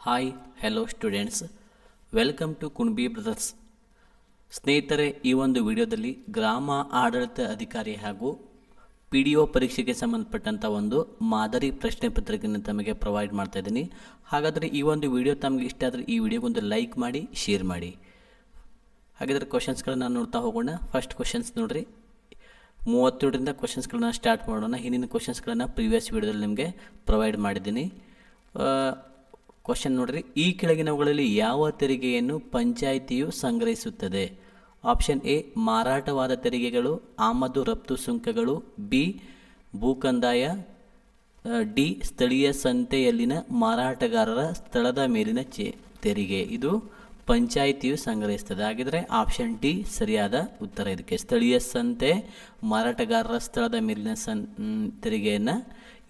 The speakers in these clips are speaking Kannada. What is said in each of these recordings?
Hi hello students, welcome to Kunabi brothers. ಸ್ನೇಹಿತರೆ, ಈ ಒಂದು ವಿಡಿಯೋದಲ್ಲಿ ಗ್ರಾಮ ಆಡಳಿತ ಅಧಿಕಾರಿ ಹಾಗೂ PDO ಪರೀಕ್ಷೆಗೆ ಸಂಬಂಧಪಟ್ಟಂಥ ಒಂದು ಮಾದರಿ ಪ್ರಶ್ನೆ ಪತ್ರಿಕೆಯನ್ನು ತಮಗೆ ಪ್ರೊವೈಡ್ ಮಾಡ್ತಾ ಇದ್ದೀನಿ. ಹಾಗಾದರೆ ಈ ಒಂದು ವಿಡಿಯೋ ತಮಗೆ ಇಷ್ಟ ಆದರೆ ಈ ವಿಡಿಯೋಗೊಂದು ಲೈಕ್ ಮಾಡಿ, ಶೇರ್ ಮಾಡಿ. ಹಾಗಾದರೆ ಕ್ವಶನ್ಸ್ಗಳನ್ನು ನೋಡ್ತಾ ಹೋಗೋಣ. ಫಸ್ಟ್ ಕ್ವಶನ್ಸ್ ನೋಡಿರಿ, 37ರಿಂದ ಕ್ವಶನ್ಸ್ಗಳನ್ನ ಸ್ಟಾರ್ಟ್ ಮಾಡೋಣ. ಹಿಂದಿನ ಕ್ವಶನ್ಸ್ಗಳನ್ನು ಪ್ರೀವಿಯಸ್ ವಿಡಿಯೋದಲ್ಲಿ ನಿಮಗೆ ಪ್ರೊವೈಡ್ ಮಾಡಿದ್ದೀನಿ. ಕ್ವಶನ್ ನೋಡ್ರಿ, ಈ ಕೆಳಗಿನವುಗಳಲ್ಲಿ ಯಾವ ತೆರಿಗೆಯನ್ನು ಪಂಚಾಯಿತಿಯು ಸಂಗ್ರಹಿಸುತ್ತದೆ? ಆಪ್ಷನ್ ಎ ಮಾರಾಟವಾದ ತೆರಿಗೆಗಳು, ಆಮದು ರಫ್ತು ಸುಂಕಗಳು, ಬಿ ಭೂಕಂದಾಯ, ಡಿ ಸ್ಥಳೀಯ ಸಂತೆಯಲ್ಲಿನ ಮಾರಾಟಗಾರರ ಸ್ಥಳದ ಮೇಲಿನ ತೆರಿಗೆ. ಇದು ಪಂಚಾಯಿತಿಯು ಸಂಗ್ರಹಿಸ್ತದೆ. ಹಾಗಿದ್ರೆ ಆಪ್ಷನ್ ಡಿ ಸರಿಯಾದ ಉತ್ತರ. ಇದಕ್ಕೆ ಸ್ಥಳೀಯ ಸಂತೆ, ಮಾರಾಟಗಾರರ ಸ್ಥಳದ ಮೇಲಿನ ತೆರಿಗೆಯನ್ನು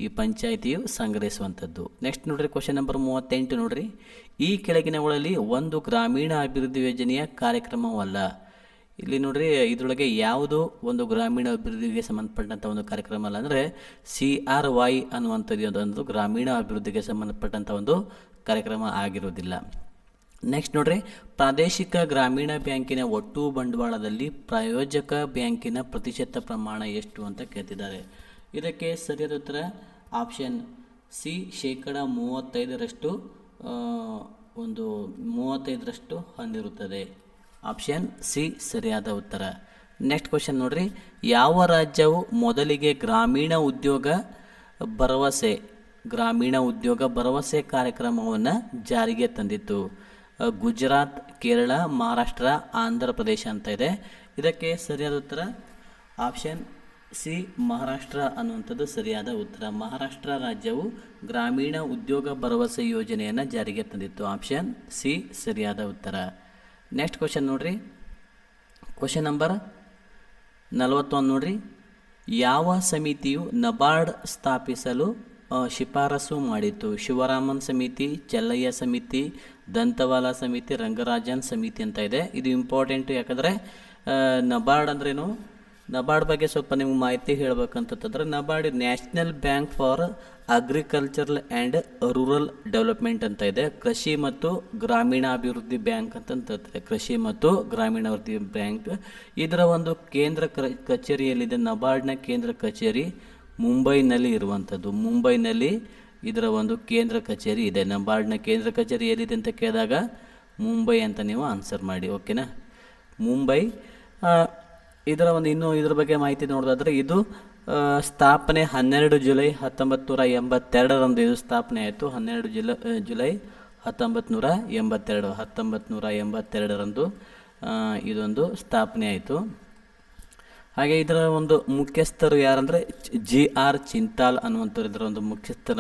ಈ ಪಂಚಾಯಿತಿಯು ಸಂಗ್ರಹಿಸುವಂಥದ್ದು. ನೆಕ್ಸ್ಟ್ ನೋಡ್ರಿ, ಕ್ವಶನ್ ನಂಬರ್ 38 ನೋಡ್ರಿ, ಈ ಕೆಳಗಿನವುಗಳಲ್ಲಿ ಒಂದು ಗ್ರಾಮೀಣ ಅಭಿವೃದ್ಧಿ ಯೋಜನೆಯ ಕಾರ್ಯಕ್ರಮವಲ್ಲ. ಇಲ್ಲಿ ನೋಡ್ರಿ, ಇದರೊಳಗೆ ಯಾವುದು ಒಂದು ಗ್ರಾಮೀಣ ಅಭಿವೃದ್ಧಿಗೆ ಸಂಬಂಧಪಟ್ಟಂಥ ಒಂದು ಕಾರ್ಯಕ್ರಮ ಅಲ್ಲ ಅಂದರೆ CRY ಅನ್ನುವಂಥದ್ದು ಅದೊಂದು ಗ್ರಾಮೀಣ ಅಭಿವೃದ್ಧಿಗೆ ಸಂಬಂಧಪಟ್ಟಂಥ ಒಂದು ಕಾರ್ಯಕ್ರಮ ಆಗಿರೋದಿಲ್ಲ. ನೆಕ್ಸ್ಟ್ ನೋಡ್ರಿ, ಪ್ರಾದೇಶಿಕ ಗ್ರಾಮೀಣ ಬ್ಯಾಂಕಿನ ಒಟ್ಟು ಬಂಡವಾಳದಲ್ಲಿ ಪ್ರಾಯೋಜಕ ಬ್ಯಾಂಕಿನ ಪ್ರತಿಶತ ಪ್ರಮಾಣ ಎಷ್ಟು ಅಂತ ಕೇಳ್ತಿದ್ದಾರೆ. ಇದಕ್ಕೆ ಸರಿಯಾದ ಉತ್ತರ ಆಪ್ಷನ್ ಸಿ, 35% ಒಂದು 35% ಹೊಂದಿರುತ್ತದೆ. ಆಪ್ಷನ್ ಸಿ ಸರಿಯಾದ ಉತ್ತರ. ನೆಕ್ಸ್ಟ್ ಕ್ವಶನ್ ನೋಡ್ರಿ, ಯಾವ ರಾಜ್ಯವು ಮೊದಲಿಗೆ ಗ್ರಾಮೀಣ ಉದ್ಯೋಗ ಭರವಸೆ ಕಾರ್ಯಕ್ರಮವನ್ನು ಜಾರಿಗೆ ತಂದಿತ್ತು? ಗುಜರಾತ್, ಕೇರಳ, ಮಹಾರಾಷ್ಟ್ರ, ಆಂಧ್ರ ಪ್ರದೇಶ ಅಂತ ಇದೆ. ಇದಕ್ಕೆ ಸರಿಯಾದ ಉತ್ತರ ಆಪ್ಷನ್ ಸಿ, ಮಹಾರಾಷ್ಟ್ರ ಅನ್ನುವಂಥದ್ದು ಸರಿಯಾದ ಉತ್ತರ. ಮಹಾರಾಷ್ಟ್ರ ರಾಜ್ಯವು ಗ್ರಾಮೀಣ ಉದ್ಯೋಗ ಭರವಸೆ ಯೋಜನೆಯನ್ನು ಜಾರಿಗೆ ತಂದಿತ್ತು. ಆಪ್ಷನ್ ಸಿ ಸರಿಯಾದ ಉತ್ತರ. ನೆಕ್ಸ್ಟ್ ಕ್ವಶನ್ ನೋಡ್ರಿ, ಕ್ವಶನ್ ನಂಬರ್ 41 ನೋಡ್ರಿ, ಯಾವ ಸಮಿತಿಯು ನಬಾರ್ಡ್ ಸ್ಥಾಪಿಸಲು ಶಿಫಾರಸು ಮಾಡಿತ್ತು? ಶಿವರಾಮನ್ ಸಮಿತಿ, ಚೆಲ್ಲಯ್ಯ ಸಮಿತಿ, ದಂತವಾಲ ಸಮಿತಿ, ರಂಗರಾಜನ್ ಸಮಿತಿ ಅಂತ ಇದೆ. ಇದು ಇಂಪಾರ್ಟೆಂಟು, ಯಾಕಂದರೆ ನಬಾರ್ಡ್ ಅಂದ್ರೇನು, ನಬಾರ್ಡ್ ಬಗ್ಗೆ ಸ್ವಲ್ಪ ನಿಮ್ಗೆ ಮಾಹಿತಿ ಹೇಳಬೇಕಂತಂದ್ರೆ, NABARD national bank for agricultural and rural development ಅಂತ ಇದೆ. ಕೃಷಿ ಮತ್ತು ಗ್ರಾಮೀಣಾಭಿವೃದ್ಧಿ ಬ್ಯಾಂಕ್ ಅಂತಂತಾರೆ. ಕೃಷಿ ಮತ್ತು ಗ್ರಾಮೀಣಾಭಿವೃದ್ಧಿ ಬ್ಯಾಂಕ್. ಇದರ ಒಂದು ಕೇಂದ್ರ ಕಚೇರಿಯಲ್ಲಿದೆ. ನಬಾರ್ಡ್ನ ಕೇಂದ್ರ ಕಚೇರಿ ಮುಂಬೈನಲ್ಲಿ ಇರುವಂಥದ್ದು. ಮುಂಬೈನಲ್ಲಿ ಇದರ ಒಂದು ಕೇಂದ್ರ ಕಚೇರಿ ಇದೆ. ನಬಾರ್ಡ್ನ ಕೇಂದ್ರ ಕಚೇರಿ ಎಲ್ಲಿದೆ ಅಂತ ಕೇಳಿದಾಗ ಮುಂಬೈ ಅಂತ ನೀವು ಆನ್ಸರ್ ಮಾಡಿ, ಓಕೆನಾ? ಮುಂಬೈ. ಇದರ ಒಂದು ಇದ್ರ ಬಗ್ಗೆ ಮಾಹಿತಿ ನೋಡೋದಾದರೆ, ಇದು ಸ್ಥಾಪನೆ 12 ಜುಲೈ 1982ರಂದು ಇದು ಸ್ಥಾಪನೆ ಆಯಿತು. 12 ಜುಲೈ 1982ರಂದು ಇದೊಂದು ಸ್ಥಾಪನೆ ಆಯಿತು. ಹಾಗೆ ಇದರ ಒಂದು ಮುಖ್ಯಸ್ಥರು ಯಾರಂದರೆ GR ಚಿಂತಾಲ್ ಅನ್ನುವಂಥವ್ರು ಇದರ ಒಂದು ಮುಖ್ಯಸ್ಥರ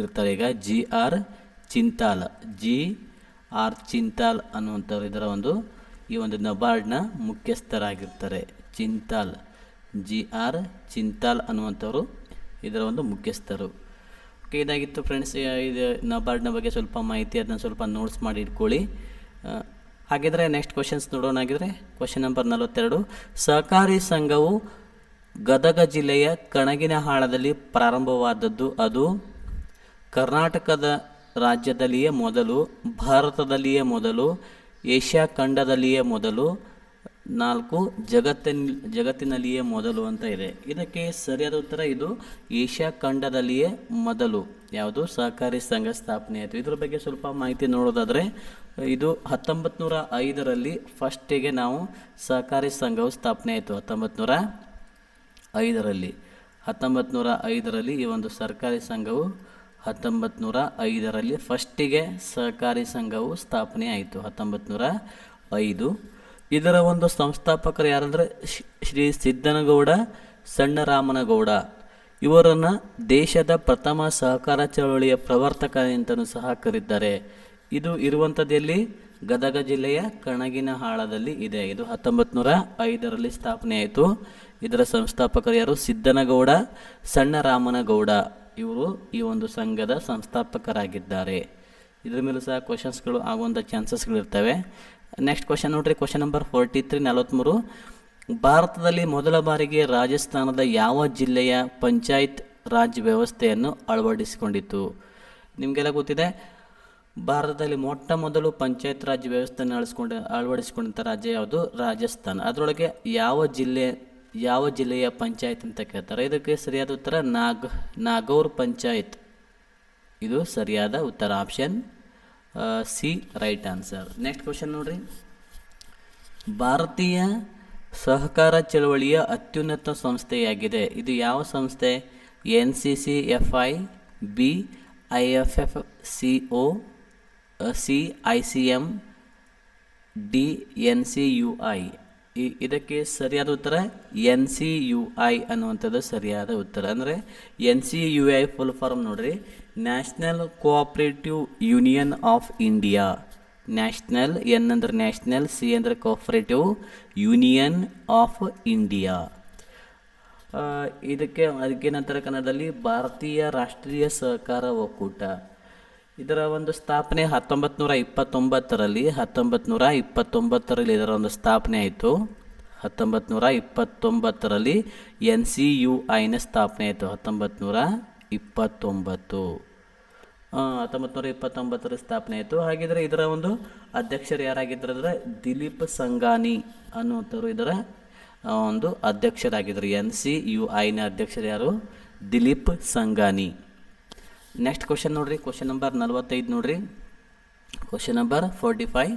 ಇರ್ತಾರೆ. ಈಗ GR ಚಿಂತಾಲ್ ಅನ್ನುವಂಥವ್ರು ಇದರ ಒಂದು ಈ ಒಂದು ನಬಾರ್ಡ್ನ ಮುಖ್ಯಸ್ಥರಾಗಿರ್ತಾರೆ. GR ಚಿಂತಾಲ್ ಅನ್ನುವಂಥವ್ರು ಇದರ ಒಂದು ಮುಖ್ಯಸ್ಥರು. ಓಕೆ, ಇದಾಗಿತ್ತು ಫ್ರೆಂಡ್ಸ್ ಇದು ನಬಾರ್ಡ್ನ ಬಗ್ಗೆ ಸ್ವಲ್ಪ ಮಾಹಿತಿ. ಅದನ್ನ ಸ್ವಲ್ಪ ನೋಟ್ಸ್ ಮಾಡಿ ಇಟ್ಕೊಳ್ಳಿ. ಹಾಗಿದ್ರೆ ನೆಕ್ಸ್ಟ್ ಕ್ವಶನ್ಸ್ ನೋಡೋಣ. ಆಗಿದ್ರೆ ಕ್ವಶನ್ ನಂಬರ್ 42, ಸಹಕಾರಿ ಸಂಘವು ಗದಗ ಜಿಲ್ಲೆಯ ಕಣಗಿನಹಾಳದಲ್ಲಿ ಪ್ರಾರಂಭವಾದದ್ದು. ಅದು ಕರ್ನಾಟಕದ ರಾಜ್ಯದಲ್ಲಿಯೇ ಮೊದಲು, ಭಾರತದಲ್ಲಿಯೇ ಮೊದಲು, ಏಷ್ಯಾ ಖಂಡದಲ್ಲಿಯೇ ಮೊದಲು, 4 ಜಗತ್ತಿನಲ್ಲಿಯೇ ಮೊದಲು ಅಂತ ಇದೆ. ಇದಕ್ಕೆ ಸರಿಯಾದ ಉತ್ತರ ಇದು ಏಷ್ಯಾ ಖಂಡದಲ್ಲಿಯೇ ಮೊದಲು ಯಾವುದು ಸಹಕಾರಿ ಸಂಘ ಸ್ಥಾಪನೆ ಆಯಿತು. ಇದ್ರ ಬಗ್ಗೆ ಸ್ವಲ್ಪ ಮಾಹಿತಿ ನೋಡೋದಾದರೆ, ಇದು 1905ರಲ್ಲಿ ಫಸ್ಟಿಗೆ ನಾವು ಸಹಕಾರಿ ಸಂಘವು ಸ್ಥಾಪನೆ ಆಯಿತು. 1905ರಲ್ಲಿ ಈ ಒಂದು ಸಹಕಾರಿ ಸಂಘವು 1905ರಲ್ಲಿ ಫಸ್ಟಿಗೆ ಸಹಕಾರಿ ಸಂಘವು ಸ್ಥಾಪನೆ ಆಯಿತು. 1905. ಇದರ ಒಂದು ಸಂಸ್ಥಾಪಕರು ಯಾರಂದರೆ ಶ್ರೀ ಸಿದ್ದನಗೌಡ ಸಣ್ಣರಾಮನಗೌಡ. ಇವರನ್ನು ದೇಶದ ಪ್ರಥಮ ಸಹಕಾರ ಚಳವಳಿಯ ಪ್ರವರ್ತಕ ಅಂತಲೂ ಸಹ ಕರೀತಾರೆ. ಇದು ಇರುವಂಥದ್ದಲ್ಲಿ ಗದಗ ಜಿಲ್ಲೆಯ ಕಣಗಿನಹಾಳದಲ್ಲಿ ಇದೆ. ಇದು 1905ರಲ್ಲಿ ಸ್ಥಾಪನೆ ಆಯಿತು. ಇದರ ಸಂಸ್ಥಾಪಕರು ಯಾರು? ಸಿದ್ದನಗೌಡ ಸಣ್ಣರಾಮನಗೌಡ. ಇವರು ಈ ಒಂದು ಸಂಘದ ಸಂಸ್ಥಾಪಕರಾಗಿದ್ದಾರೆ. ಇದ್ರ ಮೇಲೂ ಸಹ ಕ್ವಶನ್ಸ್ಗಳು ಆಗುವಂಥ ಚಾನ್ಸಸ್ಗಳಿರ್ತವೆ. ನೆಕ್ಸ್ಟ್ ಕ್ವಶನ್ ನೋಡ್ರಿ, ಕ್ವಶನ್ ನಂಬರ್ 43, ಭಾರತದಲ್ಲಿ ಮೊದಲ ಬಾರಿಗೆ ರಾಜಸ್ಥಾನದ ಯಾವ ಜಿಲ್ಲೆಯ ಪಂಚಾಯತ್ ರಾಜ್ ವ್ಯವಸ್ಥೆಯನ್ನು ಅಳವಡಿಸಿಕೊಂಡಿತು? ನಿಮಗೆಲ್ಲ ಗೊತ್ತಿದೆ, ಭಾರತದಲ್ಲಿ ಮೊಟ್ಟ ಮೊದಲು ಪಂಚಾಯತ್ ರಾಜ್ ವ್ಯವಸ್ಥೆಯನ್ನು ಅಳವಡಿಸಿಕೊಂಡಂಥ ರಾಜ್ಯ ಯಾವುದು? ರಾಜಸ್ಥಾನ. ಅದರೊಳಗೆ ಯಾವ ಜಿಲ್ಲೆಯ ಪಂಚಾಯತ್ ಅಂತ ಕೇಳ್ತಾರೆ. ಇದಕ್ಕೆ ಸರಿಯಾದ ಉತ್ತರ ನಾಗೌರ್ ಪಂಚಾಯತ್. ಇದು ಸರಿಯಾದ ಉತ್ತರ, option C right answer. Next question ನೋಡ್ರಿ. ಭಾರತೀಯ ಸಹಕಾರ ಚಳವಳಿಯ ಅತ್ಯುನ್ನತ ಸಂಸ್ಥೆಯಾಗಿದೆ. ಇದು ಯಾವ ಸಂಸ್ಥೆ? NCCFI, B IFFCO, C ICM, D NCUI. ಇದಕ್ಕೆ ಸರಿಯಾದ ಉತ್ತರ NCUI ಅನ್ನುವಂಥದ್ದು ಸರಿಯಾದ ಉತ್ತರ. ಅಂದರೆ NCUI ಫುಲ್ ಫಾರ್ಮ್ ನೋಡ್ರಿ, national cooperative union of India. National, N ಅಂದ್ರೆ ನ್ಯಾಷನಲ್, C ಅಂದ್ರೆ ಕೋಆಪರೇಟಿವ್, ಯೂನಿಯನ್ ಆಫ್ ಇಂಡಿಯಾ. ಅದಕ್ಕೆ ನಂತರ ಕನ್ನಡದಲ್ಲಿ ಭಾರತೀಯ ರಾಷ್ಟ್ರೀಯ ಸಹಕಾರ ಒಕ್ಕೂಟ. ಇದರ ಒಂದು ಸ್ಥಾಪನೆ 1929ರಲ್ಲಿ ಇದರ ಒಂದು ಸ್ಥಾಪನೆ ಆಯಿತು. 1929ರಲ್ಲಿ NCUIನ ಸ್ಥಾಪನೆ ಆಯಿತು. 1929ರಲ್ಲಿ ಸ್ಥಾಪನೆ ಆಯಿತು. ಹಾಗಿದ್ರೆ ಇದರ ಒಂದು ಅಧ್ಯಕ್ಷರು ಯಾರಾಗಿದ್ದರು ಅಂದರೆ ದಿಲೀಪ್ ಸಂಘಾನಿ ಅನ್ನುವಂಥವ್ರು ಇದರ ಒಂದು ಅಧ್ಯಕ್ಷರಾಗಿದ್ದರು. NCUIನ ಅಧ್ಯಕ್ಷರು ಯಾರು? ದಿಲೀಪ್ ಸಂಘಾನಿ. ನೆಕ್ಸ್ಟ್ ಕ್ವಶನ್ ನೋಡ್ರಿ, ಕ್ವಶನ್ ನಂಬರ್ 45 ನೋಡ್ರಿ. ಕ್ವಶನ್ ನಂಬರ್ 45,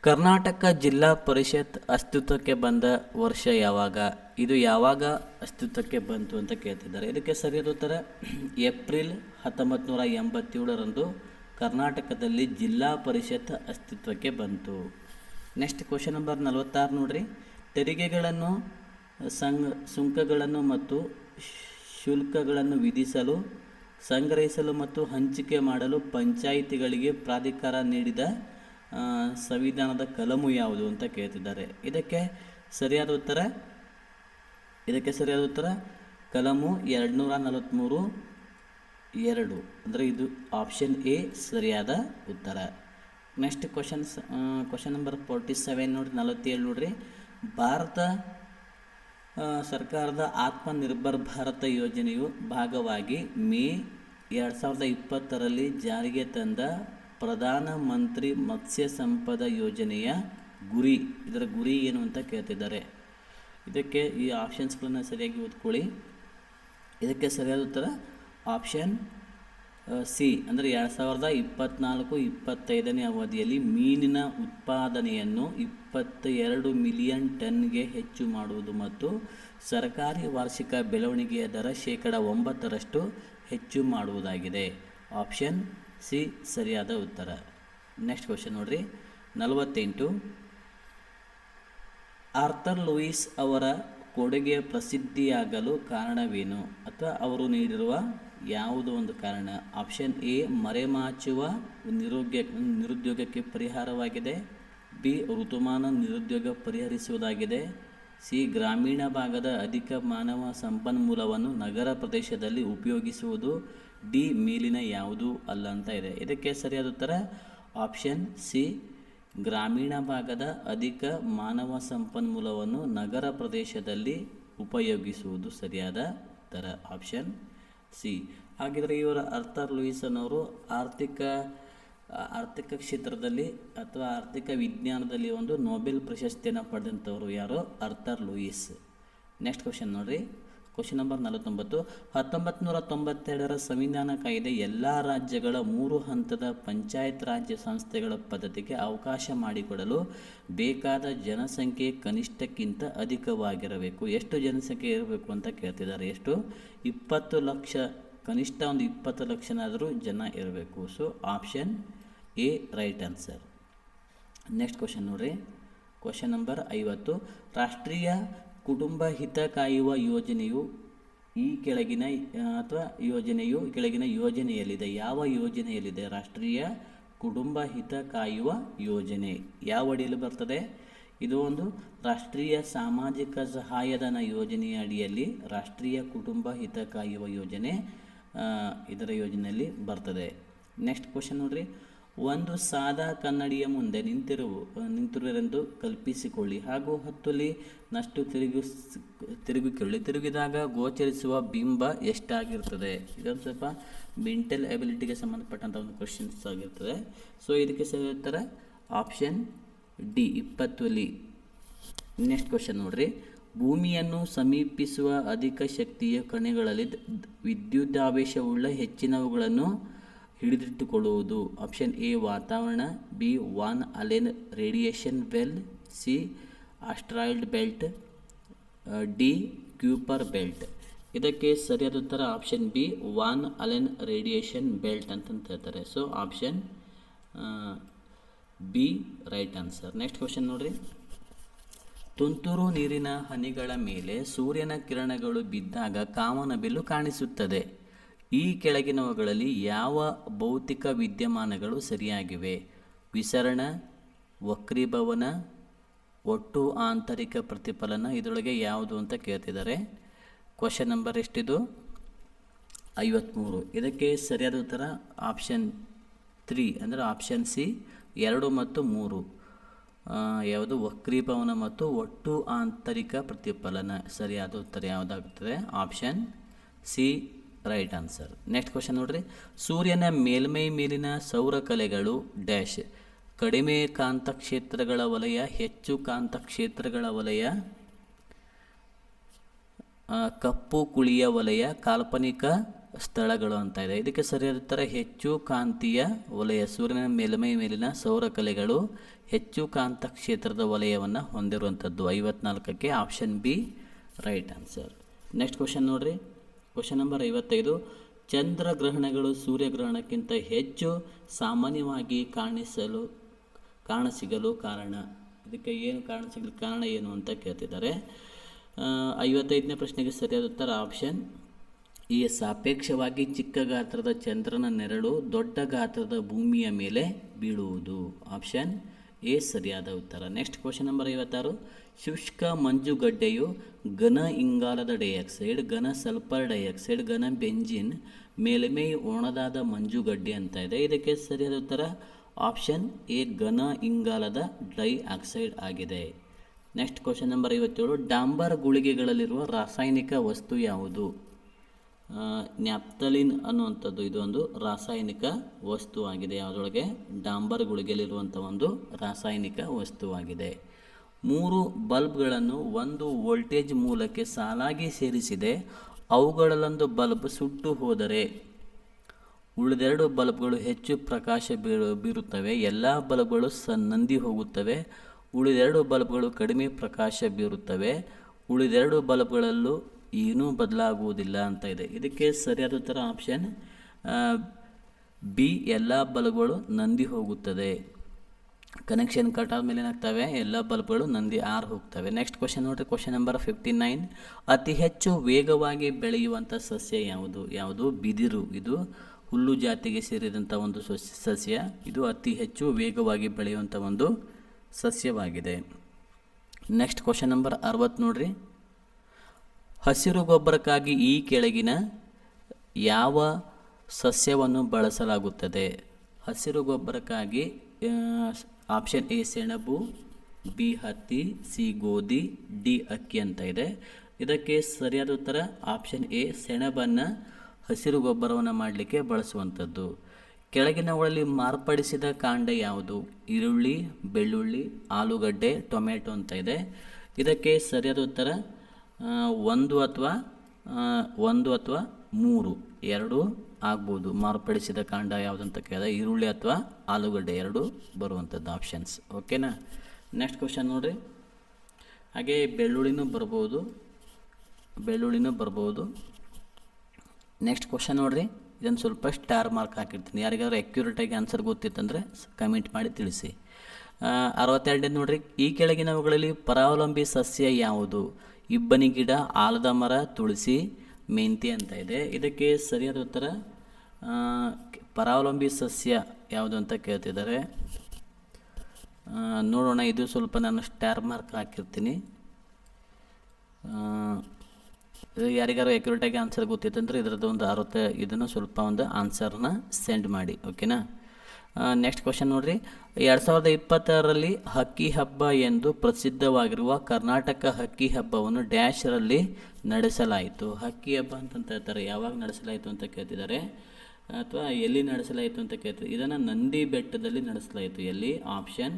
ಕರ್ನಾಟಕ ಜಿಲ್ಲಾ ಪರಿಷತ್ ಅಸ್ತಿತ್ವಕ್ಕೆ ಬಂದ ವರ್ಷ ಯಾವಾಗ? ಇದು ಯಾವಾಗ ಅಸ್ತಿತ್ವಕ್ಕೆ ಬಂತು ಅಂತ ಕೇಳ್ತಿದ್ದಾರೆ. ಇದಕ್ಕೆ ಸರಿಯಾದ ಉತ್ತರ ಏಪ್ರಿಲ್ 1987ರಂದು ಕರ್ನಾಟಕದಲ್ಲಿ ಜಿಲ್ಲಾ ಪರಿಷತ್ ಅಸ್ತಿತ್ವಕ್ಕೆ ಬಂತು. ನೆಕ್ಸ್ಟ್ ಕ್ವಶನ್ ನಂಬರ್ 46 ನೋಡ್ರಿ. ತೆರಿಗೆಗಳನ್ನು, ಸುಂಕಗಳನ್ನು ಮತ್ತು ಶುಲ್ಕಗಳನ್ನು ವಿಧಿಸಲು, ಸಂಗ್ರಹಿಸಲು ಮತ್ತು ಹಂಚಿಕೆ ಮಾಡಲು ಪಂಚಾಯಿತಿಗಳಿಗೆ ಪ್ರಾಧಿಕಾರ ನೀಡಿದ ಸಂವಿಧಾನದ ಕಲಮು ಯಾವುದು ಅಂತ ಕೇಳ್ತಿದ್ದಾರೆ. ಇದಕ್ಕೆ ಸರಿಯಾದ ಉತ್ತರ ಕಲಮು 243(2). ಅಂದರೆ ಇದು ಆಪ್ಷನ್ ಎ ಸರಿಯಾದ ಉತ್ತರ. ನೆಕ್ಸ್ಟ್ ಕ್ವಶನ್ ನಂಬರ್ 47 ನೋಡ್ರಿ, 47 ನೋಡ್ರಿ. ಭಾರತ ಸರ್ಕಾರದ ಆತ್ಮನಿರ್ಭರ್ ಭಾರತ ಯೋಜನೆಯು ಭಾಗವಾಗಿ ಮೇ 2020ರಲ್ಲಿ ಜಾರಿಗೆ ತಂದ ಪ್ರಧಾನ ಮಂತ್ರಿ ಮತ್ಸ್ಯ ಸಂಪದ ಯೋಜನೆಯ ಗುರಿ, ಇದರ ಗುರಿ ಏನು ಅಂತ ಕೇಳ್ತಿದ್ದಾರೆ. ಇದಕ್ಕೆ ಈ ಆಪ್ಷನ್ಸ್ಗಳನ್ನು ಸರಿಯಾಗಿ ಓದ್ಕೊಳ್ಳಿ. ಇದಕ್ಕೆ ಸರಿಯಾದ ಉತ್ತರ ಆಪ್ಷನ್ ಸಿ, ಅಂದರೆ 2024-25ನೇ ಅವಧಿಯಲ್ಲಿ ಮೀನಿನ ಉತ್ಪಾದನೆಯನ್ನು 22 ಮಿಲಿಯನ್ ಟನ್ಗೆ ಹೆಚ್ಚು ಮಾಡುವುದು ಮತ್ತು ಸರ್ಕಾರಿ ವಾರ್ಷಿಕ ಬೆಳವಣಿಗೆಯ ದರ 9% ಹೆಚ್ಚು ಮಾಡುವುದಾಗಿದೆ. ಆಪ್ಷನ್ ಸಿ ಸರಿಯಾದ ಉತ್ತರ. ನೆಕ್ಸ್ಟ್ ಕ್ವಶನ್ ನೋಡ್ರಿ, 48, ಆರ್ಥರ್ ಲೂಯಿಸ್ ಅವರ ಕೊಡುಗೆ ಪ್ರಸಿದ್ಧಿಯಾಗಲು ಕಾರಣವೇನು ಅಥವಾ ಅವರು ನೀಡಿರುವ ಯಾವುದೋ ಒಂದು ಕಾರಣ? ಆಪ್ಷನ್ ಎ ಮರೆಮಾಚುವ ನಿರುದ್ಯೋಗಕ್ಕೆ ಪರಿಹಾರವಾಗಿದೆ, ಬಿ ಋತುಮಾನ ನಿರುದ್ಯೋಗ ಪರಿಹರಿಸುವುದಾಗಿದೆ, ಸಿ ಗ್ರಾಮೀಣ ಭಾಗದ ಅಧಿಕ ಮಾನವ ಸಂಪನ್ಮೂಲವನ್ನು ನಗರ ಪ್ರದೇಶದಲ್ಲಿ ಉಪಯೋಗಿಸುವುದು, ಡಿ ಮೇಲಿನ ಯಾವುದೂ ಅಲ್ಲ ಅಂತ ಇದೆ. ಇದಕ್ಕೆ ಸರಿಯಾದ ಉತ್ತರ ಆಪ್ಷನ್ ಸಿ ಗ್ರಾಮೀಣ ಭಾಗದ ಅಧಿಕ ಮಾನವ ಸಂಪನ್ಮೂಲವನ್ನು ನಗರ ಪ್ರದೇಶದಲ್ಲಿ ಉಪಯೋಗಿಸುವುದು ಸರಿಯಾದ ಉತ್ತರ, ಆಪ್ಷನ್ ಸಿ. ಹಾಗಿದ್ರೆ ಇವರ ಆರ್ಥರ್ ಲೂಯಿಸ್ ಅನ್ನೋರು ಆರ್ಥಿಕ ಕ್ಷೇತ್ರದಲ್ಲಿ ಅಥವಾ ಆರ್ಥಿಕ ವಿಜ್ಞಾನದಲ್ಲಿ ಒಂದು ನೊಬೆಲ್ ಪ್ರಶಸ್ತಿಯನ್ನು ಪಡೆದಂಥವರು ಯಾರು? Arthur Louis. ನೆಕ್ಸ್ಟ್ ಕ್ವಶನ್ ನೋಡ್ರಿ, ಕ್ವಶನ್ ನಂಬರ್ 49, 1992ರ ಸಂವಿಧಾನ ಕಾಯ್ದೆ ಎಲ್ಲ ರಾಜ್ಯಗಳ 3 ಹಂತದ ಪಂಚಾಯತ್ ರಾಜ್ಯ ಸಂಸ್ಥೆಗಳ ಪದ್ಧತಿಗೆ ಅವಕಾಶ ಮಾಡಿಕೊಡಲು ಬೇಕಾದ ಜನಸಂಖ್ಯೆ ಕನಿಷ್ಠಕ್ಕಿಂತ ಅಧಿಕವಾಗಿರಬೇಕು. ಎಷ್ಟು ಜನಸಂಖ್ಯೆ ಇರಬೇಕು ಅಂತ ಕೇಳ್ತಿದ್ದಾರೆ. ಎಷ್ಟು? 20 ಲಕ್ಷ, ಕನಿಷ್ಠ ಒಂದು 20 ಲಕ್ಷನಾದರೂ ಜನ ಇರಬೇಕು. So option A right answer. Next question ನೋಡ್ರಿ, ಕ್ವಶನ್ ನಂಬರ್ 50, ರಾಷ್ಟ್ರೀಯ ಕುಟುಂಬ ಹಿತ ಕಾಯುವ ಯೋಜನೆಯು ಈ ಕೆಳಗಿನ ಯೋಜನೆಯಲ್ಲಿದೆ. ಯಾವ ಯೋಜನೆಯಲ್ಲಿದೆ? ರಾಷ್ಟ್ರೀಯ ಕುಟುಂಬ ಹಿತ ಕಾಯುವ ಯೋಜನೆ ಯಾವ ಅಡಿಯಲ್ಲಿ ಬರ್ತದೆ? ಇದು ಒಂದು ರಾಷ್ಟ್ರೀಯ ಸಾಮಾಜಿಕ ಸಹಾಯಧನ ಯೋಜನೆಯ ಅಡಿಯಲ್ಲಿ ರಾಷ್ಟ್ರೀಯ ಕುಟುಂಬ ಹಿತ ಕಾಯುವ ಯೋಜನೆ ಇದರ ಯೋಜನೆಯಲ್ಲಿ ಬರ್ತದೆ. ನೆಕ್ಸ್ಟ್ ಕ್ವಶನ್ ನೋಡ್ರಿ, ಒಂದು ಸಾದಾ ಕನ್ನಡಿಯ ಮುಂದೆ ನಿಂತಿರುವರೆಂದು ಕಲ್ಪಿಸಿಕೊಳ್ಳಿ ಹಾಗೂ 10 ನಷ್ಟು ತಿರುಗಿದಾಗ ಗೋಚರಿಸುವ ಬಿಂಬ ಎಷ್ಟಾಗಿರ್ತದೆ. ಇದೊಂದು ಸ್ವಲ್ಪ ಮೆಂಟಲ್ ಎಬಿಲಿಟಿಗೆ ಸಂಬಂಧಪಟ್ಟಂಥ ಒಂದು ಕ್ವಶನ್ಸ್ ಆಗಿರ್ತದೆ. ಸೊ ಇದಕ್ಕೆ ಸರಿ ಉತ್ತರ ಆಪ್ಷನ್ ಡಿ 20 ನೆಕ್ಸ್ಟ್ ಕ್ವಶನ್ ನೋಡ್ರಿ. ಭೂಮಿಯನ್ನು ಸಮೀಪಿಸುವ ಅಧಿಕ ಶಕ್ತಿಯ ಕಣಗಳಲ್ಲಿ ವಿದ್ಯುದಾವೇಶವುಳ್ಳ ಹೆಚ್ಚಿನವುಗಳನ್ನು ಹಿಡಿದಿಟ್ಟುಕೊಳ್ಳುವುದು. ಆಪ್ಷನ್ ಎ ವಾತಾವರಣ, B Van Allen radiation belt, C asteroid belt, D Kuiper belt. ಇದಕ್ಕೆ ಸರಿಯಾದ ಉತ್ತರ option B Van Allen radiation belt ಅಂತಂತ ಹೇಳ್ತಾರೆ. So option B right answer. Next question ನೋಡ್ರಿ. ತುಂತುರು ನೀರಿನ ಹನಿಗಳ ಮೇಲೆ ಸೂರ್ಯನ ಕಿರಣಗಳು ಬಿದ್ದಾಗ ಕಾಮನಬಿಲ್ಲು ಕಾಣಿಸುತ್ತದೆ. ಈ ಕೆಳಗಿನವುಗಳಲ್ಲಿ ಯಾವ ಭೌತಿಕ ವಿದ್ಯಮಾನಗಳು ಸರಿಯಾಗಿವೆ? ವಿಸರಣ, ವಕ್ರೀಭವನ, ಒಟ್ಟು ಆಂತರಿಕ ಪ್ರತಿಫಲನ. ಇದರೊಳಗೆ ಯಾವುದು ಅಂತ ಕೇಳ್ತಿದ್ದಾರೆ. ಕ್ವಶನ್ ನಂಬರ್ ಎಷ್ಟಿದು? 53. ಇದಕ್ಕೆ ಸರಿಯಾದ ಉತ್ತರ ಆಪ್ಷನ್ 3 ಅಂದರೆ ಆಪ್ಷನ್ ಸಿ 2 ಮತ್ತು 3. ಯಾವುದು? ವಕ್ರೀಭವನ ಮತ್ತು ಒಟ್ಟು ಆಂತರಿಕ ಪ್ರತಿಫಲನ. ಸರಿಯಾದ ಉತ್ತರ ಯಾವುದಾಗುತ್ತದೆ? Option C right answer. Next question ನೋಡ್ರಿ. ಸೂರ್ಯನ ಮೇಲ್ಮೈ ಮೇಲಿನ ಸೌರಕಲೆಗಳು ಡ್ಯಾಶ್ ಕಡಿಮೆ ಕಾಂತಕ್ಷೇತ್ರಗಳ ವಲಯ, ಹೆಚ್ಚು ಕಾಂತಕ್ಷೇತ್ರಗಳ ವಲಯ, ಕಪ್ಪು ಕುಳಿಯ ವಲಯ, ಕಾಲ್ಪನಿಕ ಸ್ಥಳಗಳು ಅಂತ ಇದೆ. ಇದಕ್ಕೆ ಸರಿಯಾದ ಉತ್ತರ ಹೆಚ್ಚು ಕಾಂತೀಯ ವಲಯ. ಸೂರ್ಯನ ಮೇಲ್ಮೈ ಮೇಲಿನ ಸೌರಕಲೆಗಳು ಹೆಚ್ಚು ಕಾಂತಕ್ಷೇತ್ರದ ವಲಯವನ್ನು ಹೊಂದಿರುವಂಥದ್ದು. 54ಕ್ಕೆ option B right answer. Next question ನೋಡ್ರಿ. Question number 55. ಚಂದ್ರಗ್ರಹಣಗಳು ಸೂರ್ಯಗ್ರಹಣಕ್ಕಿಂತ ಹೆಚ್ಚು ಸಾಮಾನ್ಯವಾಗಿ ಕಾಣಸಿಗಲು ಕಾರಣ. ಇದಕ್ಕೆ ಏನು ಕಾಣಸಿಗಲು ಕಾರಣ ಏನು ಅಂತ ಕೇಳ್ತಿದ್ದಾರೆ. 55ನೇ ಪ್ರಶ್ನೆಗೆ ಸರಿಯಾದ ಉತ್ತರ ಆಪ್ಷನ್ ಈ ಸಾಪೇಕ್ಷವಾಗಿ ಚಿಕ್ಕ ಗಾತ್ರದ ಚಂದ್ರನ ನೆರಳು ದೊಡ್ಡ ಗಾತ್ರದ ಭೂಮಿಯ ಮೇಲೆ ಬೀಳುವುದು. ಆಪ್ಷನ್ ಎ ಸರಿಯಾದ ಉತ್ತರ. Next question number 56. ಶುಷ್ಕ ಮಂಜುಗಡ್ಡೆಯು ಘನ ಇಂಗಾಲದ ಡೈಆಕ್ಸೈಡ್, ಘನ ಸಲ್ಫರ್ ಡೈಆಕ್ಸೈಡ್, ಘನ ಬೆಂಜಿನ್, ಮೇಲ್ಮೈ ಒಣದಾದ ಮಂಜುಗಡ್ಡೆ ಅಂತ ಇದೆ. ಇದಕ್ಕೆ ಸರಿಯಾದ ಉತ್ತರ ಆಪ್ಷನ್ ಎ ಘನ ಇಂಗಾಲದ ಡೈಆಕ್ಸೈಡ್ ಆಗಿದೆ. Next question number 57. ಡಾಂಬರ್ ಗುಳಿಗೆಗಳಲ್ಲಿರುವ ರಾಸಾಯನಿಕ ವಸ್ತು ಯಾವುದು? ನ್ಯಾಪ್ತಲಿನ್ ಅನ್ನುವಂಥದ್ದು ಇದೊಂದು ರಾಸಾಯನಿಕ ವಸ್ತುವಾಗಿದೆ. ಯಾವುದರೊಳಗೆ? ಡಾಂಬರ್ ಗುಳಿಗೆಯಲ್ಲಿರುವಂಥ ಒಂದು ರಾಸಾಯನಿಕ ವಸ್ತುವಾಗಿದೆ. 3 ಬಲ್ಬ್ಗಳನ್ನು ಒಂದು ವೋಲ್ಟೇಜ್ ಮೂಲಕ್ಕೆ ಸಾಲಾಗಿ ಸೇರಿಸಿದೆ. ಅವುಗಳಲ್ಲೊಂದು ಬಲ್ಬ್ ಸುಟ್ಟು ಹೋದರೆ ಉಳಿದೆರಡು ಬಲ್ಬ್ಗಳು ಹೆಚ್ಚು ಪ್ರಕಾಶ ಬೀರುತ್ತವೆ. ಎಲ್ಲ ಬಲ್ಬ್ಗಳು ನಂದಿ ಹೋಗುತ್ತವೆ. ಉಳಿದೆರಡು ಬಲ್ಬ್ಗಳು ಕಡಿಮೆ ಪ್ರಕಾಶ ಬೀರುತ್ತವೆ. ಉಳಿದೆರಡು ಬಲ್ಬ್ಗಳಲ್ಲೂ ಏನೂ ಬದಲಾಗುವುದಿಲ್ಲ ಅಂತ ಇದೆ. ಇದಕ್ಕೆ ಸರಿಯಾದ ಉತ್ತರ ಆಪ್ಷನ್ ಬಿ ಎಲ್ಲ ಬಲ್ಬ್ಗಳು ನಂದಿ ಹೋಗುತ್ತದೆ. ಕನೆಕ್ಷನ್ ಕಟ್ ಆದಮೇಲೆ ಏನಾಗ್ತವೆ? ಎಲ್ಲ ಬಲ್ಬ್ಗಳು ನಂದಿ ಆರು ಹೋಗ್ತವೆ. ನೆಕ್ಸ್ಟ್ ಕ್ವಶನ್ ನೋಡಿರಿ. Question number 59. ಅತಿ ಹೆಚ್ಚು ವೇಗವಾಗಿ ಬೆಳೆಯುವಂಥ ಸಸ್ಯ ಯಾವುದು? ಬಿದಿರು. ಇದು ಹುಲ್ಲು ಜಾತಿಗೆ ಸೇರಿದಂಥ ಒಂದು ಸಸ್ಯ. ಇದು ಅತಿ ಹೆಚ್ಚು ವೇಗವಾಗಿ ಬೆಳೆಯುವಂಥ ಒಂದು ಸಸ್ಯವಾಗಿದೆ. ನೆಕ್ಸ್ಟ್ ಕ್ವಶನ್ ನಂಬರ್ 60 ನೋಡ್ರಿ. ಹಸಿರು ಗೊಬ್ಬರಕ್ಕಾಗಿ ಈ ಕೆಳಗಿನ ಯಾವ ಸಸ್ಯವನ್ನು ಬಳಸಲಾಗುತ್ತದೆ? ಹಸಿರು ಗೊಬ್ಬರಕ್ಕಾಗಿ ಆಪ್ಷನ್ ಎ ಸೆಣಬು, ಬಿ ಹತ್ತಿ, ಸಿ ಗೋಧಿ, ಡಿ ಅಕ್ಕಿ ಅಂತ ಇದೆ. ಇದಕ್ಕೆ ಸರಿಯಾದ ಉತ್ತರ ಆಪ್ಷನ್ ಎ ಸೆಣಬನ್ನು ಹಸಿರು ಗೊಬ್ಬರವನ್ನು ಮಾಡಲಿಕ್ಕೆ ಬಳಸುವಂಥದ್ದು. ಕೆಳಗಿನವುಗಳಲ್ಲಿ ಮಾರ್ಪಡಿಸಿದ ಕಾಂಡ ಯಾವುದು? ಈರುಳ್ಳಿ, ಬೆಳ್ಳುಳ್ಳಿ, ಆಲೂಗಡ್ಡೆ, ಟೊಮೆಟೊ ಅಂತ ಇದೆ. ಇದಕ್ಕೆ ಸರಿಯಾದ ಉತ್ತರ 1 ಅಥವಾ 3 ಎರಡೂ ಆಗ್ಬೋದು. ಮಾರ್ಪಡಿಸಿದ ಕಾಂಡ ಯಾವುದಂತ ಕೇಳಿದ್ರೆ ಈರುಳ್ಳಿ ಅಥವಾ ಆಲೂಗಡ್ಡೆ ಎರಡೂ ಬರುವಂಥದ್ದು ಆಪ್ಷನ್ಸ್. ಓಕೆನಾ? ನೆಕ್ಸ್ಟ್ ಕ್ವಶನ್ ನೋಡಿರಿ. ಹಾಗೆ ಬೆಳ್ಳುಳ್ಳಿನೂ ಬರ್ಬೋದು. ನೆಕ್ಸ್ಟ್ ಕ್ವಶನ್ ನೋಡಿರಿ. ಇದನ್ನು ಸ್ವಲ್ಪ ಸ್ಟಾರ್ ಮಾರ್ಕ್ ಹಾಕಿರ್ತೀನಿ. ಯಾರಿಗಾದ್ರೂ ಅಕ್ಯುರೇಟಾಗಿ ಆನ್ಸರ್ ಗೊತ್ತಿತ್ತಂದರೆ ಕಮೆಂಟ್ ಮಾಡಿ ತಿಳಿಸಿ. 62 ನೋಡಿರಿ. ಈ ಕೆಳಗಿನವುಗಳಲ್ಲಿ ಪರಾವಲಂಬಿ ಸಸ್ಯ ಯಾವುದು? ಇಬ್ಬನಿ ಗಿಡ, ಆಲದ ಮರ, ತುಳಸಿ, ಮೆಂತೆ ಅಂತ ಇದೆ. ಇದಕ್ಕೆ ಸರಿಯಾದ ಉತ್ತರ ಪರಾವಲಂಬಿ ಸಸ್ಯ ಯಾವುದು ಅಂತ ಕೇಳ್ತಿದ್ದಾರೆ. ನೋಡೋಣ. ಇದು ಸ್ವಲ್ಪ ನಾನು ಸ್ಟಾರ್ ಮಾರ್ಕ್ ಹಾಕಿರ್ತೀನಿ. ಯಾರಿಗಾರು ಅಕ್ಯುರೇಟಾಗಿ ಆನ್ಸರ್ ಗೊತ್ತಿತ್ತಂದ್ರೆ ಇದರದ್ದು ಒಂದು 60 ಇದನ್ನು ಸ್ವಲ್ಪ ಒಂದು ಆನ್ಸರ್ನ ಸೆಂಡ್ ಮಾಡಿ. ಓಕೆನಾ? ನೆಕ್ಸ್ಟ್ ಕ್ವಶನ್ ನೋಡ್ರಿ, 2020ರಲ್ಲಿ ಹಕ್ಕಿ ಹಬ್ಬ ಎಂದು ಪ್ರಸಿದ್ಧವಾಗಿರುವ ಕರ್ನಾಟಕ ಹಕ್ಕಿ ಹಬ್ಬವನ್ನು ಡ್ಯಾಶ್ರಲ್ಲಿ ನಡೆಸಲಾಯಿತು. ಹಕ್ಕಿ ಹಬ್ಬ ಅಂತ ಹೇಳ್ತಾರೆ, ಯಾವಾಗ ನಡೆಸಲಾಯಿತು ಅಂತ ಕೇಳ್ತಿದ್ದಾರೆ, ಅಥವಾ ಎಲ್ಲಿ ನಡೆಸಲಾಯಿತು ಅಂತ ಕೇಳ್ತಿದ್ದಾರೆ. ಇದನ್ನು ನಂದಿ ಬೆಟ್ಟದಲ್ಲಿ ನಡೆಸಲಾಯಿತು. ಎಲ್ಲಿ? Option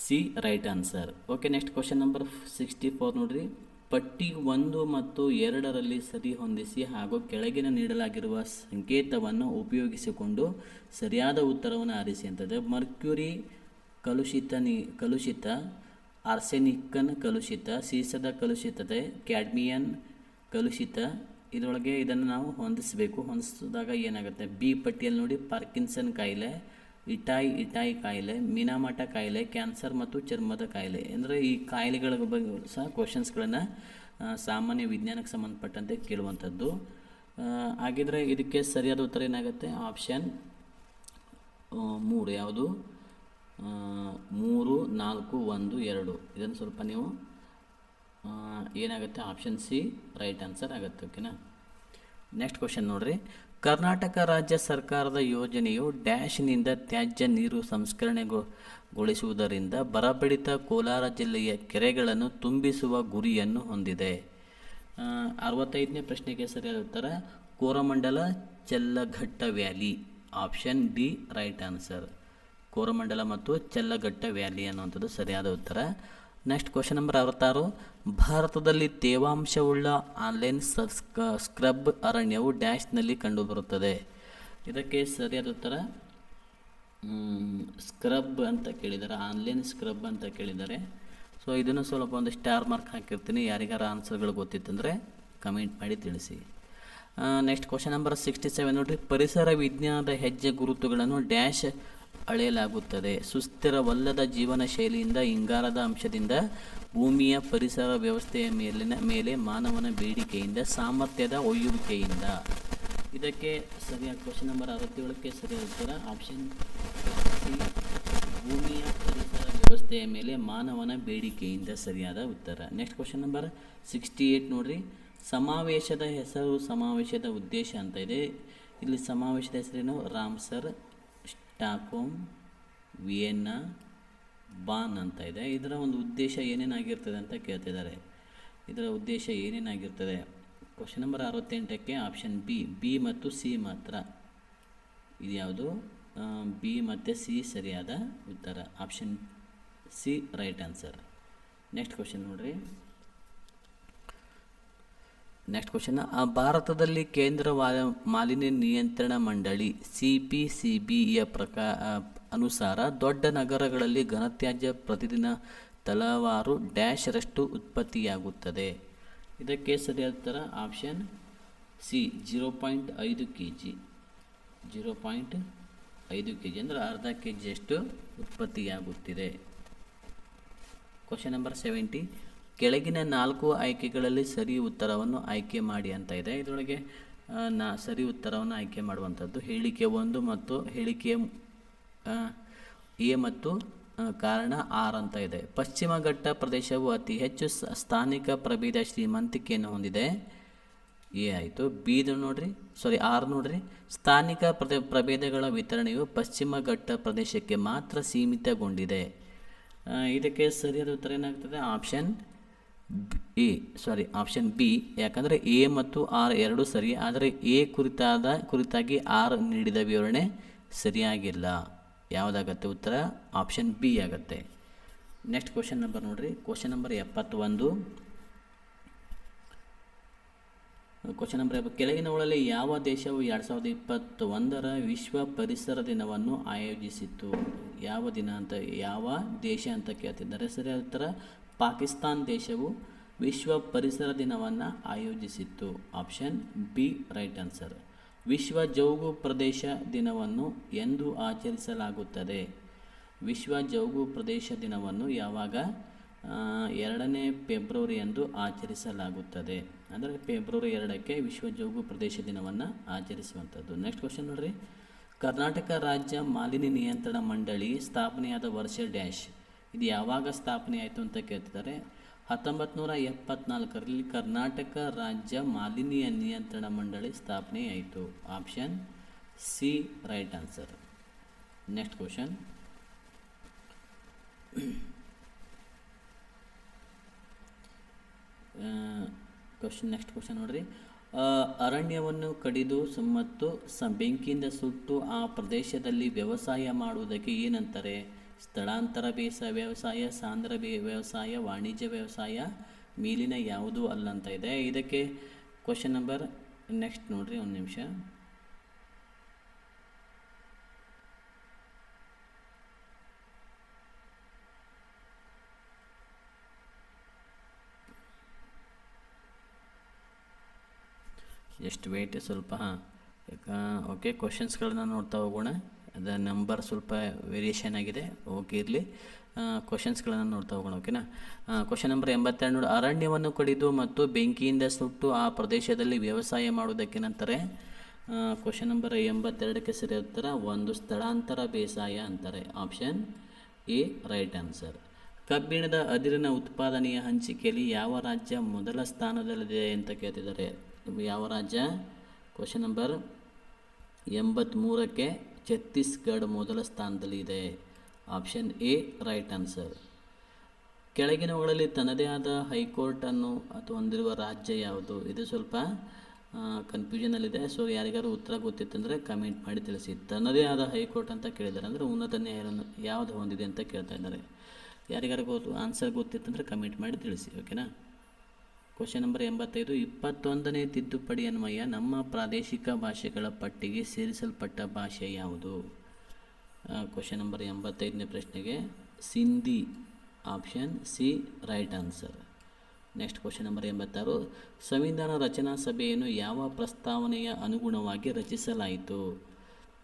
C right answer. Okay, next question number 64 ನೋಡ್ರಿ, ಪಟ್ಟಿ 1 ಮತ್ತು 2ರಲ್ಲಿ ಸರಿ ಹೊಂದಿಸಿ ಹಾಗೂ ಕೆಳಗಿನ ನೀಡಲಾಗಿರುವ ಸಂಕೇತವನ್ನು ಉಪಯೋಗಿಸಿಕೊಂಡು ಸರಿಯಾದ ಉತ್ತರವನ್ನು ಆರಿಸಿ ಅಂತದೆ. ಮರ್ಕ್ಯುರಿ ಕಲುಷಿತ, ಆರ್ಸೆನಿಕನ್ ಕಲುಷಿತ, ಸೀಸದ ಕಲುಷಿತತೆ, ಕ್ಯಾಡ್ಮಿಯನ್ ಕಲುಷಿತ. ಇದರೊಳಗೆ ಇದನ್ನು ನಾವು ಹೊಂದಿಸಬೇಕು. ಹೊಂದಿಸಿದಾಗ ಏನಾಗುತ್ತೆ? ಬಿ ಪಟ್ಟಿಯಲ್ಲಿ ನೋಡಿ, ಪಾರ್ಕಿನ್ಸನ್ ಕಾಯಿಲೆ, ಇಟಾಯಿ ಕಾಯಿಲೆ, ಮಿನಾಮಟ ಕಾಯಿಲೆ, ಕ್ಯಾನ್ಸರ್ ಮತ್ತು ಚರ್ಮದ ಕಾಯಿಲೆ. ಅಂದರೆ ಈ ಕಾಯಿಲೆಗಳ ಬಗ್ಗೆ ಸಹ ಕ್ವಶನ್ಸ್ಗಳನ್ನು ಸಾಮಾನ್ಯ ವಿಜ್ಞಾನಕ್ಕೆ ಸಂಬಂಧಪಟ್ಟಂತೆ ಕೇಳುವಂಥದ್ದು. ಹಾಗಿದ್ರೆ ಇದಕ್ಕೆ ಸರಿಯಾದ ಉತ್ತರ ಏನಾಗುತ್ತೆ? ಆಪ್ಷನ್ 3. ಯಾವುದು? 3, 4, 1, 2. ಇದನ್ನು ಸ್ವಲ್ಪ ನೀವು ಏನಾಗುತ್ತೆ? ಆಪ್ಷನ್ ಸಿ ರೈಟ್ ಆನ್ಸರ್ ಆಗುತ್ತೆ. ಓಕೆನಾ? ನೆಕ್ಸ್ಟ್ ಕ್ವಶನ್ ನೋಡ್ರಿ, ಕರ್ನಾಟಕ ರಾಜ್ಯ ಸರ್ಕಾರದ ಯೋಜನೆಯು ಡ್ಯಾಶ್ನಿಂದ ತ್ಯಾಜ್ಯ ನೀರು ಸಂಸ್ಕರಣೆಗೊಳಿಸುವುದರಿಂದ ಬರಪೀಡಿತ ಕೋಲಾರ ಜಿಲ್ಲೆಯ ಕೆರೆಗಳನ್ನು ತುಂಬಿಸುವ ಗುರಿಯನ್ನು ಹೊಂದಿದೆ. 65ನೇ ಪ್ರಶ್ನೆಗೆ ಸರಿಯಾದ ಉತ್ತರ Koramangala Challaghatta valley. Option D right answer. Koramangala ಮತ್ತು ಚೆಲ್ಲಘಟ್ಟ ವ್ಯಾಲಿ ಅನ್ನುವಂಥದ್ದು ಸರಿಯಾದ ಉತ್ತರ. ನೆಕ್ಸ್ಟ್ ಕ್ವಶನ್ ನಂಬರ್ 66, ಭಾರತದಲ್ಲಿ ತೇವಾಂಶವುಳ್ಳ ಆನ್ಲೈನ್ ಸ್ಕ್ರಬ್ ಅರಣ್ಯವು ಡ್ಯಾಶ್ನಲ್ಲಿ ಕಂಡುಬರುತ್ತದೆ. ಇದಕ್ಕೆ ಸರಿಯಾದ ಉತ್ತರ ಸ್ಕ್ರಬ್ ಅಂತ ಕೇಳಿದ್ದಾರೆ, ಆನ್ಲೈನ್ ಸ್ಕ್ರಬ್ ಅಂತ ಕೇಳಿದ್ದಾರೆ. ಸೊ ಇದನ್ನು ಸ್ವಲ್ಪ ಒಂದು ಸ್ಟಾರ್ ಮಾರ್ಕ್ ಹಾಕಿರ್ತೀನಿ. ಯಾರಿಗಾರ ಆನ್ಸರ್ಗಳು ಗೊತ್ತಿತ್ತಂದರೆ ಕಮೆಂಟ್ ಮಾಡಿ ತಿಳಿಸಿ. ನೆಕ್ಸ್ಟ್ ಕ್ವಶನ್ ನಂಬರ್ 67 ನೋಡಿರಿ, ಪರಿಸರ ವಿಜ್ಞಾನದ ಹೆಜ್ಜೆ ಗುರುತುಗಳನ್ನು ಡ್ಯಾಶ್ ಅಳೆಯಲಾಗುತ್ತದೆ. ಸುಸ್ಥಿರವಲ್ಲದ ಜೀವನ ಶೈಲಿಯಿಂದ, ಇಂಗಾಲದ ಅಂಶದಿಂದ, ಭೂಮಿಯ ಪರಿಸರ ವ್ಯವಸ್ಥೆಯ ಮೇಲೆ ಮಾನವನ ಬೇಡಿಕೆಯಿಂದ, ಸಾಮರ್ಥ್ಯದ ಒಯ್ಯುವಿಕೆಯಿಂದ. ಇದಕ್ಕೆ ಸರಿಯಾದ ಕ್ವಶನ್ ನಂಬರ್ 67ಕ್ಕೆ ಸರಿಯಾದ ಉತ್ತರ ಆಪ್ಷನ್ ಸಿ, ಭೂಮಿಯ ಪರಿಸರ ವ್ಯವಸ್ಥೆಯ ಮೇಲೆ ಮಾನವನ ಬೇಡಿಕೆಯಿಂದ ಸರಿಯಾದ ಉತ್ತರ. ನೆಕ್ಸ್ಟ್ ಕ್ವಶನ್ ನಂಬರ್ 68 ನೋಡ್ರಿ, ಸಮಾವೇಶದ ಹೆಸರು, ಸಮಾವೇಶದ ಉದ್ದೇಶ ಅಂತ ಇದೆ. ಇಲ್ಲಿ ಸಮಾವೇಶದ ಹೆಸರೇನು? ರಾಮ್ಸರ್, ಸ್ಟಾಕ್ಹೋಮ್, ವಿಯೆನ್ನಾ, ಬಾನ್ ಅಂತ ಇದೆ. ಇದರ ಒಂದು ಉದ್ದೇಶ ಏನೇನಾಗಿರ್ತದೆ ಅಂತ ಕೇಳ್ತಿದ್ದಾರೆ. ಇದರ ಉದ್ದೇಶ ಏನೇನಾಗಿರ್ತದೆ? ಕ್ವಶನ್ ನಂಬರ್ 68ಕ್ಕೆ ಆಪ್ಷನ್ ಬಿ ಮತ್ತು ಸಿ ಮಾತ್ರ. ಇದು ಯಾವುದು? ಬಿ ಮತ್ತು ಸಿ ಸರಿಯಾದ ಉತ್ತರ. Option C right answer. Next question ನೋಡ್ರಿ, ನೆಕ್ಸ್ಟ್ ಕ್ವಶನ್, ಭಾರತದಲ್ಲಿ ಕೇಂದ್ರ ಮಾಲಿನ್ಯ ನಿಯಂತ್ರಣ ಮಂಡಳಿ CPCBಯ ಅನುಸಾರ ದೊಡ್ಡ ನಗರಗಳಲ್ಲಿ ಘನತ್ಯಾಜ್ಯ ಪ್ರತಿದಿನ ತಲವಾರು ಡ್ಯಾಶ್ರಷ್ಟು ಉತ್ಪತ್ತಿಯಾಗುತ್ತದೆ. ಇದಕ್ಕೆ ಸರಿಯಾದ ಉತ್ತರ ಆಪ್ಷನ್ ಸಿ 0.5 kg. 0.5 kg ಅಂದರೆ ಅರ್ಧ kgಯಷ್ಟು ಉತ್ಪತ್ತಿಯಾಗುತ್ತಿದೆ. ಕ್ವಶನ್ ನಂಬರ್ 70, ಕೆಳಗಿನ 4 ಆಯ್ಕೆಗಳಲ್ಲಿ ಸರಿ ಉತ್ತರವನ್ನು ಆಯ್ಕೆ ಮಾಡಿ ಅಂತ ಇದೆ. ಇದರೊಳಗೆ ಸರಿ ಉತ್ತರವನ್ನು ಆಯ್ಕೆ ಮಾಡುವಂಥದ್ದು ಹೇಳಿಕೆ 1 ಮತ್ತು ಹೇಳಿಕೆ ಎ ಮತ್ತು ಕಾರಣ ಆರ್ ಅಂತ ಇದೆ. ಪಶ್ಚಿಮ ಘಟ್ಟ ಪ್ರದೇಶವು ಅತಿ ಹೆಚ್ಚು ಸ್ಥಾನಿಕ ಪ್ರಭೇದ ಶ್ರೀಮಂತಿಕೆಯನ್ನು ಹೊಂದಿದೆ. ಎ ಆಯಿತು. ಬಿದು ನೋಡ್ರಿ, ಆರ್ ನೋಡ್ರಿ, ಸ್ಥಾನಿಕ ಪ್ರಭೇದಗಳ ವಿತರಣೆಯು ಪಶ್ಚಿಮ ಘಟ್ಟ ಪ್ರದೇಶಕ್ಕೆ ಮಾತ್ರ ಸೀಮಿತಗೊಂಡಿದೆ. ಇದಕ್ಕೆ ಸರಿಯಾದ ಉತ್ತರ ಏನಾಗ್ತದೆ? Option B. ಯಾಕಂದರೆ ಎ ಮತ್ತು ಆರ್ ಎರಡೂ ಸರಿ, ಆದರೆ ಎ ಕುರಿತಾಗಿ ಆರ್ ನೀಡಿದ ವಿವರಣೆ ಸರಿಯಾಗಿಲ್ಲ. ಯಾವುದಾಗತ್ತೆ ಉತ್ತರ? ಆಪ್ಷನ್ ಬಿ ಆಗುತ್ತೆ. ನೆಕ್ಸ್ಟ್ ಕ್ವಶನ್ ನಂಬರ್ ನೋಡ್ರಿ, ಕ್ವಶನ್ ನಂಬರ್ 71. ಕ್ವಶನ್ ನಂಬರ್ ಕೆಳಗಿನವುಗಳಲ್ಲಿ ಯಾವ ದೇಶವು 2021ರ ವಿಶ್ವ ಪರಿಸರ ದಿನವನ್ನು ಆಯೋಜಿಸಿತು? ಯಾವ ದಿನ ಅಂತ, ಯಾವ ದೇಶ ಅಂತ ಕೇಳ್ತಿದ್ದಾರೆ. ಸರಿಯಾದ ಉತ್ತರ ಪಾಕಿಸ್ತಾನ್ ದೇಶವು ವಿಶ್ವ ಪರಿಸರ ದಿನವನ್ನು ಆಯೋಜಿಸಿತ್ತು. Option B right answer. ವಿಶ್ವ ಜೌಗು ಪ್ರದೇಶ ದಿನವನ್ನು ಎಂದು ಆಚರಿಸಲಾಗುತ್ತದೆ? ವಿಶ್ವ ಜೌಗು ಪ್ರದೇಶ ದಿನವನ್ನು ಯಾವಾಗ? 2ನೇ ಫೆಬ್ರವರಿಯಂದು ಆಚರಿಸಲಾಗುತ್ತದೆ. ಅಂದರೆ ಫೆಬ್ರವರಿ 2ಕ್ಕೆ ವಿಶ್ವ ಜೌಗು ಪ್ರದೇಶ ದಿನವನ್ನು ಆಚರಿಸುವಂಥದ್ದು. ನೆಕ್ಸ್ಟ್ ಕ್ವಶನ್ ನೋಡ್ರಿ, ಕರ್ನಾಟಕ ರಾಜ್ಯ ಮಾಲಿನ್ಯ ನಿಯಂತ್ರಣ ಮಂಡಳಿ ಸ್ಥಾಪನೆಯಾದ ವರ್ಷ ಡ್ಯಾಶ್. ಇದು ಯಾವಾಗ ಸ್ಥಾಪನೆ ಆಯಿತು ಅಂತ ಕೇಳ್ತಿದ್ದಾರೆ. 1974ರಲ್ಲಿ ಕರ್ನಾಟಕ ರಾಜ್ಯ ಮಾಲಿನ್ಯ ನಿಯಂತ್ರಣ ಮಂಡಳಿ ಸ್ಥಾಪನೆಯಾಯಿತು. Option C right answer. Next question. Next question ನೋಡ್ರಿ. ಅರಣ್ಯವನ್ನು ಕಡಿದು ಮತ್ತು ಬೆಂಕಿಯಿಂದ ಸುಟ್ಟು ಆ ಪ್ರದೇಶದಲ್ಲಿ ವ್ಯವಸಾಯ ಮಾಡುವುದಕ್ಕೆ ಏನಂತಾರೆ? ಸ್ಥಳಾಂತರ ವ್ಯವಸಾಯ, ಸಾಂದ್ರ ವ್ಯವಸಾಯ, ವಾಣಿಜ್ಯ ವ್ಯವಸಾಯ, ಮೇಲಿನ ಯಾವುದೂ ಅಲ್ಲ ಅಂತ ಇದೆ. ಇದಕ್ಕೆ ಕ್ವಶನ್ ನಂಬರ್ ನೆಕ್ಸ್ಟ್ ನೋಡ್ರಿ, ಒಂದು ನಿಮಿಷ. ಎಷ್ಟು ವೇಟ್ ಸ್ವಲ್ಪ. ಓಕೆ, ಕ್ವಶನ್ಸ್ಗಳನ್ನ ನೋಡ್ತಾ ಹೋಗೋಣ. ಅದರ ನಂಬರ್ ಸ್ವಲ್ಪ ವೇರಿಯೇಷನ್ ಆಗಿದೆ. ಓಕೆ, ಇರಲಿ. ಕ್ವಶನ್ಸ್ಗಳನ್ನು ನೋಡ್ತಾ ಹೋಗೋಣ. ಓಕೆನಾ. ಕ್ವಶನ್ ನಂಬರ್ 82 ನೋಡಿ. ಅರಣ್ಯವನ್ನು ಕಡಿದು ಮತ್ತು ಬೆಂಕಿಯಿಂದ ಸುಟ್ಟು ಆ ಪ್ರದೇಶದಲ್ಲಿ ವ್ಯವಸಾಯ ಮಾಡುವುದಕ್ಕೇನಂತಾರೆ? ಕ್ವಶನ್ ನಂಬರ್ 82ಕ್ಕೆ ಸರಿಯಾದ ಉತ್ತರ ಒಂದು ಸ್ಥಳಾಂತರ ಬೇಸಾಯ ಅಂತಾರೆ. Option A right answer. ಕಬ್ಬಿಣದ ಅದಿರಿನ ಉತ್ಪಾದನೆಯ ಹಂಚಿಕೆಯಲ್ಲಿ ಯಾವ ರಾಜ್ಯ ಮೊದಲ ಸ್ಥಾನದಲ್ಲಿದೆ ಅಂತ ಕೇಳ್ತಿದ್ದಾರೆ. ಯಾವ ರಾಜ್ಯ? ಕ್ವಶನ್ ನಂಬರ್ 83ಕ್ಕೆ ಛತ್ತೀಸ್ಗಢ ಮೊದಲ ಸ್ಥಾನದಲ್ಲಿ ಇದೆ. Option A right answer. ಕೆಳಗಿನವುಗಳಲ್ಲಿ ತನ್ನದೇ ಆದ ಹೈಕೋರ್ಟನ್ನು ಹೊಂದಿರುವ ರಾಜ್ಯ ಯಾವುದು? ಇದು ಸ್ವಲ್ಪ ಕನ್ಫ್ಯೂಷನಲ್ಲಿದೆ. ಸೊ ಯಾರಿಗಾರು ಉತ್ತರ ಗೊತ್ತಿತ್ತಂದರೆ ಕಮೆಂಟ್ ಮಾಡಿ ತಿಳಿಸಿ. ತನ್ನದೇ ಆದ ಹೈಕೋರ್ಟ್ ಅಂತ ಕೇಳಿದ್ದಾರೆ, ಅಂದರೆ ಉನ್ನತ ನ್ಯಾಯಾಲಯ ಯಾವುದು ಹೊಂದಿದೆ ಅಂತ ಕೇಳ್ತಾ ಇದ್ದಾರೆ. ಯಾರಿಗಾರು ಆನ್ಸರ್ ಗೊತ್ತಿತ್ತಂದರೆ ಕಮೆಂಟ್ ಮಾಡಿ ತಿಳಿಸಿ. ಓಕೆನಾ. Question number 85. 21ನೇ ತಿದ್ದುಪಡಿ ಅನ್ವಯ ನಮ್ಮ ಪ್ರಾದೇಶಿಕ ಭಾಷೆಗಳ ಪಟ್ಟಿಗೆ ಸೇರಿಸಲ್ಪಟ್ಟ ಭಾಷೆ ಯಾವುದು? ಕ್ವಶನ್ ನಂಬರ್ 85ನೇ ಪ್ರಶ್ನೆಗೆ Sindhi. Option C right answer. Next question number 86. ಸಂವಿಧಾನ ರಚನಾ ಸಭೆಯನ್ನು ಯಾವ ಪ್ರಸ್ತಾವನೆಯ ಅನುಗುಣವಾಗಿ ರಚಿಸಲಾಯಿತು?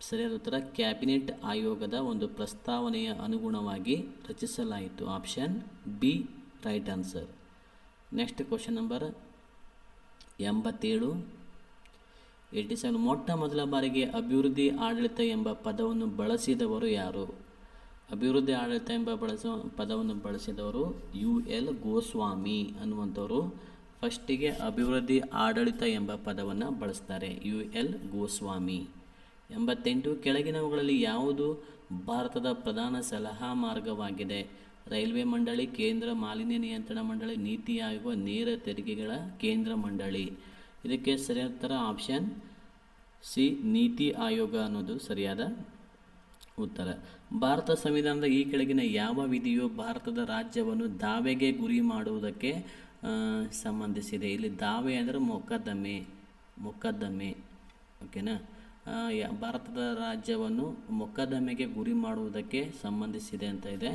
ಸರಿಯಾದ ಉತ್ತರ ಕ್ಯಾಬಿನೆಟ್ ಆಯೋಗದ ಒಂದು ಪ್ರಸ್ತಾವನೆಯ ಅನುಗುಣವಾಗಿ ರಚಿಸಲಾಯಿತು. Option B right answer. Next question number 87. ಮೊಟ್ಟ ಮೊದಲ ಬಾರಿಗೆ ಅಭಿವೃದ್ಧಿ ಆಡಳಿತ ಎಂಬ ಪದವನ್ನು ಬಳಸಿದವರು ಯಾರು? ಅಭಿವೃದ್ಧಿ ಆಡಳಿತ ಎಂಬ ಪದವನ್ನು ಬಳಸಿದವರು UL ಗೋಸ್ವಾಮಿ ಅನ್ನುವಂಥವರು ಫಸ್ಟಿಗೆ ಅಭಿವೃದ್ಧಿ ಆಡಳಿತ ಎಂಬ ಪದವನ್ನು ಬಳಸ್ತಾರೆ. UL ಗೋಸ್ವಾಮಿ. 88. ಕೆಳಗಿನವುಗಳಲ್ಲಿ ಯಾವುದು ಭಾರತದ ಪ್ರಧಾನ ಸಲಹಾ ಮಾರ್ಗವಾಗಿದೆ? ರೈಲ್ವೆ ಮಂಡಳಿ, ಕೇಂದ್ರ ಮಾಲಿನ್ಯ ನಿಯಂತ್ರಣ ಮಂಡಳಿ, ನೀತಿ ಆಯೋಗ, ನೇರ ತೆರಿಗೆಗಳ ಕೇಂದ್ರ ಮಂಡಳಿ. ಇದಕ್ಕೆ ಸರಿಯಾದ ಉತ್ತರ ಆಪ್ಷನ್ ಸಿ ನೀತಿ ಆಯೋಗ ಅನ್ನೋದು ಸರಿಯಾದ ಉತ್ತರ. ಭಾರತ ಸಂವಿಧಾನದ ಈ ಕೆಳಗಿನ ಯಾವ ವಿಧಿಯು ಭಾರತದ ರಾಜ್ಯವನ್ನು ದಾವೆಗೆ ಗುರಿ ಮಾಡುವುದಕ್ಕೆ ಸಂಬಂಧಿಸಿದೆ? ಇಲ್ಲಿ ದಾವೆ ಅಂದರೆ ಮೊಕದ್ದಮೆ. ಓಕೆನಾ. ಭಾರತದ ರಾಜ್ಯವನ್ನು ಮೊಕದ್ದಮೆಗೆ ಗುರಿ ಮಾಡುವುದಕ್ಕೆ ಸಂಬಂಧಿಸಿದೆ ಅಂತ ಇದೆ.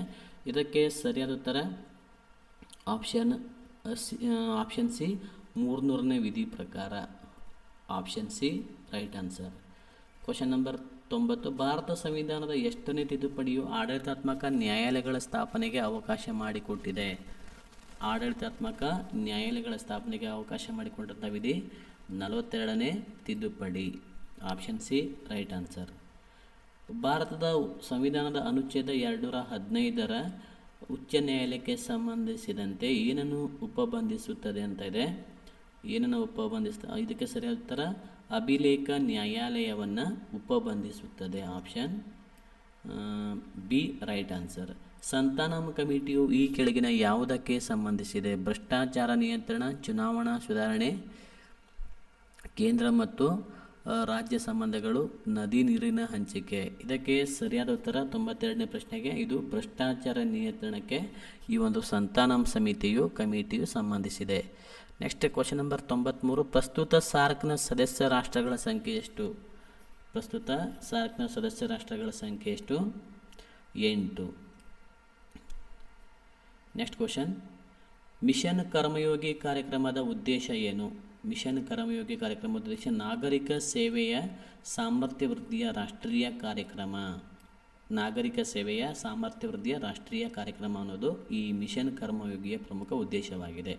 ಇದಕ್ಕೆ ಸರಿಯಾದ ಉತ್ತರ ಆಪ್ಷನ್ ಸಿ 300ನೇ ವಿಧಿ ಪ್ರಕಾರ. Option C right answer. Question number 90. Bharat ಸಂವಿಧಾನದ ಎಷ್ಟನೇ ತಿದ್ದುಪಡಿಯು ಆಡಳಿತಾತ್ಮಕ ನ್ಯಾಯಾಲಯಗಳ ಸ್ಥಾಪನೆಗೆ ಅವಕಾಶ ಮಾಡಿಕೊಟ್ಟಿದೆ? ಆಡಳಿತಾತ್ಮಕ ನ್ಯಾಯಾಲಯಗಳ ಸ್ಥಾಪನೆಗೆ ಅವಕಾಶ ಮಾಡಿಕೊಟ್ಟಂಥ ವಿಧಿ 42ನೇ ತಿದ್ದುಪಡಿ. Option C right answer. ಭಾರತದ ಸಂವಿಧಾನದ ಅನುಚ್ಛೇದ 215ರ ಉಚ್ಚ ನ್ಯಾಯಾಲಯಕ್ಕೆ ಸಂಬಂಧಿಸಿದಂತೆ ಏನನ್ನು ಉಪಬಂಧಿಸುತ್ತದೆ ಅಂತ ಇದೆ. ಇದಕ್ಕೆ ಸರಿಯಾದ ಉತ್ತರ ಅಭಿಲೇಖ ನ್ಯಾಯಾಲಯವನ್ನು ಉಪಬಂಧಿಸುತ್ತದೆ. Option B right answer. Santhanam ಕಮಿಟಿಯು ಈ ಕೆಳಗಿನ ಯಾವುದಕ್ಕೆ ಸಂಬಂಧಿಸಿದೆ? ಭ್ರಷ್ಟಾಚಾರ ನಿಯಂತ್ರಣ, ಚುನಾವಣಾ ಸುಧಾರಣೆ, ಕೇಂದ್ರ ಮತ್ತು ರಾಜ್ಯ ಸಂಬಂಧಗಳು, ನದಿ ನೀರಿನ ಹಂಚಿಕೆ. ಇದಕ್ಕೆ ಸರಿಯಾದ ಉತ್ತರ 92ನೇ ಪ್ರಶ್ನೆಗೆ ಇದು ಭ್ರಷ್ಟಾಚಾರ ನಿಯಂತ್ರಣಕ್ಕೆ ಈ ಒಂದು ಸಂತಾನಂ ಕಮಿಟಿಯು ಸಂಬಂಧಿಸಿದೆ. Next question number 93. ಪ್ರಸ್ತುತ ಸಾರ್ಕ್ನ ಸದಸ್ಯ ರಾಷ್ಟ್ರಗಳ ಸಂಖ್ಯೆ ಎಷ್ಟು? 8. Next question. ಮಿಷನ್ ಕರ್ಮಯೋಗಿ ಕಾರ್ಯಕ್ರಮದ ಉದ್ದೇಶ ಏನು? ಮಿಷನ್ ಕರ್ಮಯೋಗಿ ಕಾರ್ಯಕ್ರಮದ ಉದ್ದೇಶ ನಾಗರಿಕ ಸೇವೆಯ ಸಾಮರ್ಥ್ಯ ವೃದ್ಧಿಯ ರಾಷ್ಟ್ರೀಯ ಕಾರ್ಯಕ್ರಮ. ರಾಷ್ಟ್ರೀಯ ಕಾರ್ಯಕ್ರಮ ಅನ್ನೋದು ಈ ಮಿಷನ್ ಕರ್ಮಯೋಗಿಯ ಪ್ರಮುಖ ಉದ್ದೇಶವಾಗಿದೆ.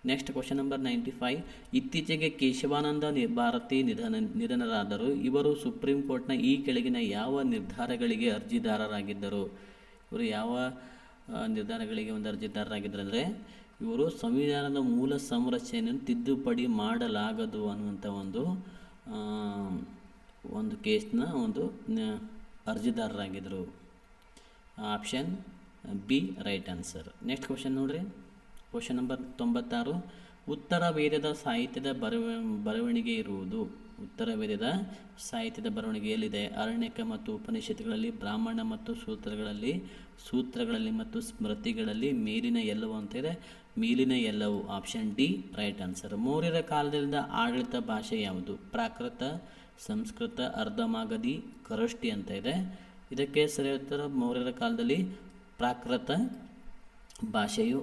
Next question number 95. ಇತ್ತೀಚೆಗೆ ಕೇಶವಾನಂದ ಭಾರತಿ ನಿಧನರಾದರು. ಇವರು ಸುಪ್ರೀಂ ಕೋರ್ಟ್ನ ಈ ಕೆಳಗಿನ ಯಾವ ನಿರ್ಧಾರಗಳಿಗೆ ಅರ್ಜಿದಾರರಾಗಿದ್ದರು? ಇವರು ಯಾವ ನಿರ್ಧಾರಗಳಿಗೆ ಒಂದು ಅರ್ಜಿದಾರರಾಗಿದ್ದರು ಅಂದರೆ ಇವರು ಸಂವಿಧಾನದ ಮೂಲ ಸಂರಚನೆಯನ್ನು ತಿದ್ದುಪಡಿ ಮಾಡಲಾಗದು ಅನ್ನುವಂಥ ಒಂದು ಕೇಸ್ನ ಒಂದು ಅರ್ಜಿದಾರರಾಗಿದ್ದರು. Option B right answer. Next question ನೋಡ್ರಿ, ಕ್ವಶನ್ ನಂಬರ್ 96. ಉತ್ತರ ವೇದದ ಸಾಹಿತ್ಯದ ಬರವಣಿಗೆ ಇರುವುದು. ಉತ್ತರ ವೇದದ ಸಾಹಿತ್ಯದ ಬರವಣಿಗೆಯಲ್ಲಿದೆ. ಅರಣ್ಯಕ ಮತ್ತು ಉಪನಿಷತ್ತುಗಳಲ್ಲಿ, ಬ್ರಾಹ್ಮಣ ಮತ್ತು ಸೂತ್ರಗಳಲ್ಲಿ ಮತ್ತು ಸ್ಮೃತಿಗಳಲ್ಲಿ ಮೇಲಿನ ಎಲ್ಲವೂ ಅಂತ ಇದೆ. ಮೇಲಿನ ಎಲ್ಲವೂ ಆಪ್ಷನ್ ಡಿ ರೈಟ್ ಆನ್ಸರ್. ಮೌರ್ಯರ ಕಾಲದಿಂದ ಆಡಳಿತ ಭಾಷೆ ಯಾವುದು? ಪ್ರಾಕೃತ, ಸಂಸ್ಕೃತ, ಅರ್ಧಮಾಗಧಿ, ಖರೋಷ್ಠಿ ಅಂತ ಇದೆ. ಇದಕ್ಕೆ ಸರಿಯಾದ ಉತ್ತರ ಮೌರ್ಯರ ಕಾಲದಲ್ಲಿ ಪ್ರಾಕೃತ ಭಾಷೆಯು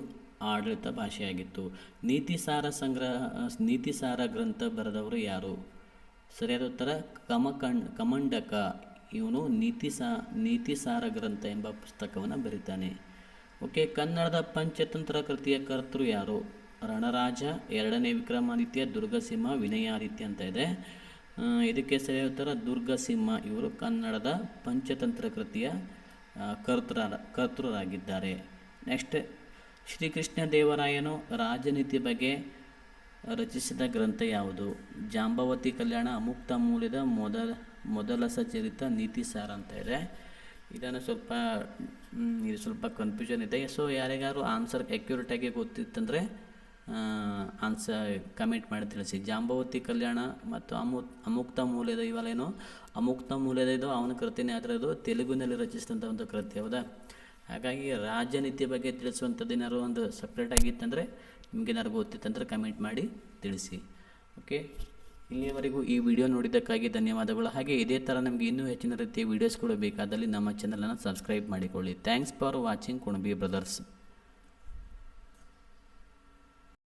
ಆಡಳಿತ ಭಾಷೆಯಾಗಿತ್ತು. ನೀತಿಸಾರ ಗ್ರಂಥ ಬರೆದವರು ಯಾರು? ಸರಿಯಾದ ಉತ್ತರ ಕಮಂಡಕ. ಇವನು ನೀತಿಸಾರ ಗ್ರಂಥ ಎಂಬ ಪುಸ್ತಕವನ್ನು ಬರೀತಾನೆ. ಓಕೆ, ಕನ್ನಡದ ಪಂಚತಂತ್ರ ಕೃತಿಯ ಕರ್ತೃ ಯಾರು? ರಣರಾಜ, ಎರಡನೇ ವಿಕ್ರಮಾದಿತ್ಯ, ದುರ್ಗಸಿಂಹ, ವಿನಯಾದಿತ್ಯ ಅಂತ ಇದೆ. ಇದಕ್ಕೆ ಸರಿಯಾದ ಉತ್ತರ ದುರ್ಗಸಿಂಹ. ಇವರು ಕನ್ನಡದ ಪಂಚತಂತ್ರ ಕೃತಿಯ ಕರ್ತೃರಾಗಿದ್ದಾರೆ. ನೆಕ್ಸ್ಟ್, ಶ್ರೀಕೃಷ್ಣ ದೇವರಾಯನು ರಾಜನೀತಿ ಬಗ್ಗೆ ರಚಿಸಿದ ಗ್ರಂಥ ಯಾವುದು? ಜಾಂಬವತಿ ಕಲ್ಯಾಣ, ಅಮುಕ್ತ ಮೂಲ್ಯದ ಮೊದಲ ಸಚರಿತ, ನೀತಿಸಾರ ಅಂತ ಇದೆ. ಇದನ್ನು ಸ್ವಲ್ಪ ಕನ್ಫ್ಯೂಷನ್ ಇದೆ. ಸೊ ಯಾರಿಗಾರು ಆನ್ಸರ್ ಅಕ್ಯುರೇಟಾಗಿ ಗೊತ್ತಿತ್ತಂದರೆ ಆನ್ಸರ್ ಕಮೆಂಟ್ ಮಾಡಿ ತಿಳಿಸಿ. ಜಾಂಬವತಿ ಕಲ್ಯಾಣ ಮತ್ತು ಅಮುಕ್ತ ಮೂಲ್ಯದ ಇವೆಲ್ಲೇನೋ ಅಮುಕ್ತ ಮೂಲ್ಯದ ಇದು ಅವನ ಕೃತಿನೇ, ಆದರೆ ಅದು ತೆಲುಗಿನಲ್ಲಿ ರಚಿಸಿದಂಥ ಒಂದು ಕೃತಿ, ಹೌದಾ? ಹಾಗಾಗಿ ರಾಜನೀತಿ ಬಗ್ಗೆ ತಿಳಿಸುವಂಥದ್ದು ಏನಾದ್ರು ಒಂದು ಸಪ್ರೇಟಾಗಿತ್ತಂದರೆ ನಿಮಗೇನಾದ್ರು ಗೊತ್ತಿತ್ತಂದರೆ ಕಮೆಂಟ್ ಮಾಡಿ ತಿಳಿಸಿ. ಓಕೆ, ಇಲ್ಲಿಯವರೆಗೂ ಈ ವಿಡಿಯೋ ನೋಡಿದ್ದಕ್ಕಾಗಿ ಧನ್ಯವಾದಗಳು. ಹಾಗೆ ಇದೇ ಥರ ನಮಗೆ ಇನ್ನೂ ಹೆಚ್ಚಿನ ರೀತಿಯ ವೀಡಿಯೋಸ್ಗಳು ಬೇಕಾದಲ್ಲಿ ನಮ್ಮ ಚಾನಲನ್ನು ಸಬ್ಸ್ಕ್ರೈಬ್ ಮಾಡಿಕೊಳ್ಳಿ. Thanks for watching Kunabi brothers.